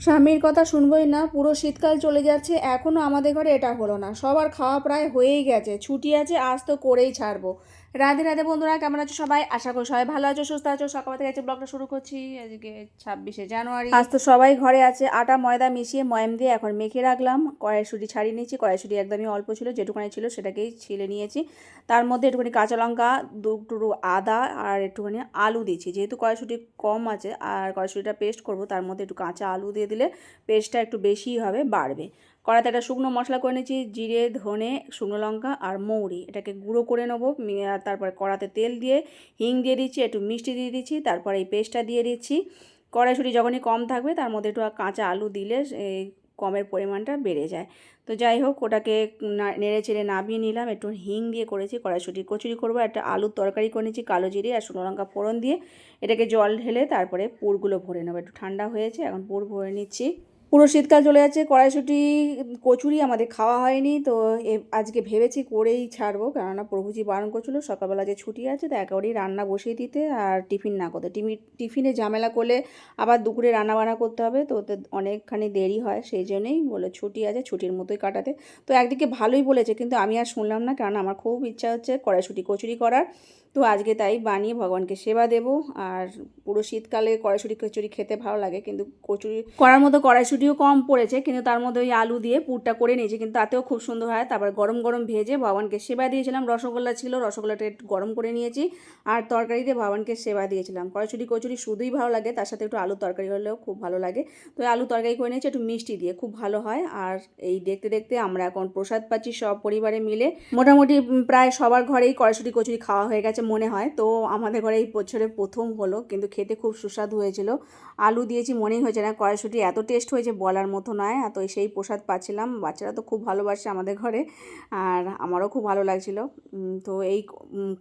স্বামীর কথা শুনবই না, পুরো শীতকাল চলে যাচ্ছে, এখনও আমাদের ঘরে এটা হলো না। সবার খাওয়া প্রায় হয়েই গেছে, ছুটি আছে, আজ তো করেই ছাড়বো। রাধে রাধে বন্ধুরা, কেমন আছো সবাই? আশা করি সবাই ভালো আছো, সুস্থ আছো। সকাল থেকে আজকে ব্লগটা শুরু করছি। আজকে 26শে জানুয়ারি। আজ তো সবাই ঘরে আছে। আটা ময়দা মিশিয়ে ময়াম দিয়ে এখন মেখে রাখলাম। কড়াইশুঁটি ছাড়িয়ে নিয়েছি। কড়াইশুঁটি একদমই অল্প ছিল, যেটুকুনি ছিল সেটাকেই ছিলে নিয়েছি। তার মধ্যে একটুখানি কাঁচা লঙ্কা, দুটো আদা আর একটুখানি আলু দিয়েছি। যেহেতু কড়াইশুঁটি কম আছে আর কড়াইশুঁটিটা পেস্ট করবো, তার মধ্যে একটু কাঁচা আলু দিয়ে দিলে পেস্টটা একটু বেশিই হবে, বাড়বে। কড়াইতে একটা শুকনো মশলা করে নিয়েছি, জিরে, ধনে, শুকনো লঙ্কা আর মৌরি, এটাকে গুঁড়ো করে নেবো। আর তারপরে কড়াতে তেল দিয়ে হিং দিয়ে দিচ্ছি, একটু মিষ্টি দিয়ে দিচ্ছি, তারপরে এই পেস্টটা দিয়ে দিচ্ছি। কড়াইশুঁটি যখনই কম থাকবে তার মধ্যে একটু কাঁচা আলু দিলে এই কমের পরিমাণটা বেড়ে যায়। তো যাই হোক, ওটাকে নেড়ে চেড়ে নামিয়ে নিলাম। একটু হিং দিয়ে করেছি, কড়াইশুঁটি কচুরি করবো। একটা আলুর তরকারি করে নিয়েছি, কালো জিরে আর শুকনো লঙ্কা ফোড়ন দিয়ে। এটাকে জল ঢেলে তারপরে পুরগুলো ভরে নেবো। একটু ঠান্ডা হয়েছে, এখন পুর ভরে নিচ্ছি। পুরো শীতকাল চলে যাচ্ছে, কড়াইশুঁটি কচুরি আমাদের খাওয়া হয়নি, তো আজকে ভেবেছি করেই ছাড়বো, কেননা প্রভুজি বারণ করছিল সকালবেলা যে ছুটি আছে তো একেবারেই রান্না বসিয়ে দিতে আর টিফিন না করতে। টিফিনে ঝামেলা করলে আবার দুপুরে রান্না বান্না করতে হবে, তো ওতে অনেকখানি দেরি হয়, সেই জন্যই বলে ছুটি আছে, ছুটির মতোই কাটাতে। তো একদিকে ভালোই বলেছে, কিন্তু আমি আর শুনলাম না, কারণ আমার খুব ইচ্ছা হচ্ছে কড়াইশুঁটি কচুরি করার। তো আজকে তাই বানিয়ে ভগবানকে সেবা দেব। আর পুরো শীতকালে কড়াইশুঁটি কচুরি খেতে ভালো লাগে, কিন্তু কচুরি করার মতো কড়াইশুঁটিও কম পড়েছে, কিন্তু তার মধ্যে ওই আলু দিয়ে পুরটা করে নিয়েছি, কিন্তু তাতেও খুব সুন্দর হয়। তারপর গরম গরম ভেজে ভগবানকে সেবা দিয়েছিলাম। রসগোল্লা ছিল, রসগোল্লাটা একটু গরম করে নিয়েছি, আর তরকারি দিয়ে ভগবানকে সেবা দিয়েছিলাম। কড়াইশুঁটি কচুরি শুধুই ভালো লাগে, তার সাথে একটু আলু তরকারি হলেও খুব ভালো লাগে। তো আলু তরকারি করে নিয়েছি একটু মিষ্টি দিয়ে, খুব ভালো হয়। আর এই দেখতে দেখতে আমরা এখন প্রসাদ পাচ্ছি সব পরিবারে মিলে। মোটামুটি প্রায় সবার ঘরেই কড়াইশুঁটি কচুরি খাওয়া হয়ে গেছে মনে হয়। তো আমাদের ঘরে এই বছরে প্রথম হলো, কিন্তু খেতে খুব সুস্বাদু হয়েছিল। আলু দিয়েছি মনেই হয়েছে না, কড়াইশুঁটি এত টেস্ট হয়েছে বলার মতো নয়। এত সেই প্রসাদ পাচ্ছিলাম, বাচ্চারা তো খুব ভালোবাসে আমাদের ঘরে, আর আমারও খুব ভালো লাগছিল। তো এই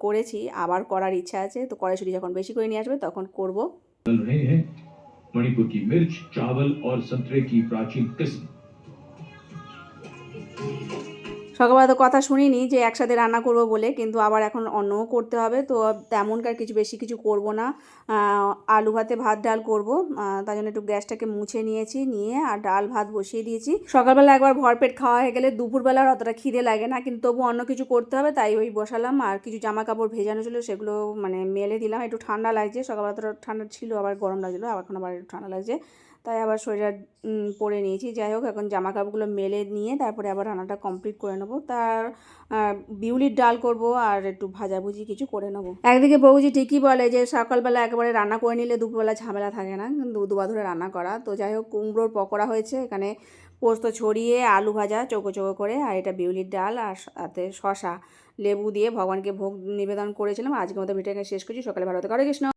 করেছি, আবার করার ইচ্ছা আছে। তো কড়াইশুঁটি যখন বেশি করে নিয়ে আসবে তখন করব। मणिपुर की मिर्च, चावल और संतरे की प्राचीन किस्म। সকালবেলা তো কথা শুনিনি যে একসাথে রান্না করব বলে, কিন্তু আবার এখন অন্যও করতে হবে, তো তেমনকার কিছু বেশি কিছু করব না। আলু ভাতে ভাত ডাল করব, তার জন্য একটু গ্যাসটাকে মুছে নিয়েছি, নিয়ে আর ডাল ভাত বসিয়ে দিয়েছি। সকালবেলা একবার ভরপেট খাওয়া হয়ে গেলে দুপুরবেলা আর অতটা খিদে লাগে না, কিন্তু তবু অন্য কিছু করতে হবে, তাই ওই বসালাম। আর কিছু জামা কাপড় ভেজানো ছিল, সেগুলো মানে মেলে দিলাম। একটু ঠান্ডা লাগছে, সকালবেলা তো ঠান্ডা ছিল, আবার গরম লাগছিলো, এখন আবার একটু ঠান্ডা লাগছে, তাই আবার সোয়েটার পরে নিয়েছি। যাই হোক, এখন জামা কাপড়গুলো মেলে নিয়ে তারপরে আবার রান্নাটা কমপ্লিট করে নেবো। তার বিউলির ডাল করব আর একটু ভাজাভুজি কিছু করে নেবো। একদিকে বউজি ঠিকই বলে যে সকালবেলা একেবারে রান্না করে নিলে দুপুরবেলা ঝামেলা থাকে না, কিন্তু দুবার ধরে রান্না করা। তো যাই হোক, কুমড়োর পকোড়া হয়েছে, এখানে পোস্ত ছড়িয়ে আলু ভাজা চৌকো চৌকো করে, আর এটা বিউলির ডাল, আর সাথে শশা লেবু দিয়ে ভগবানকে ভোগ নিবেদন করেছিলাম। আজকের মতো ভিডিওটা শেষ করছি। সকালে ভালো থেকো। হরে কৃষ্ণ।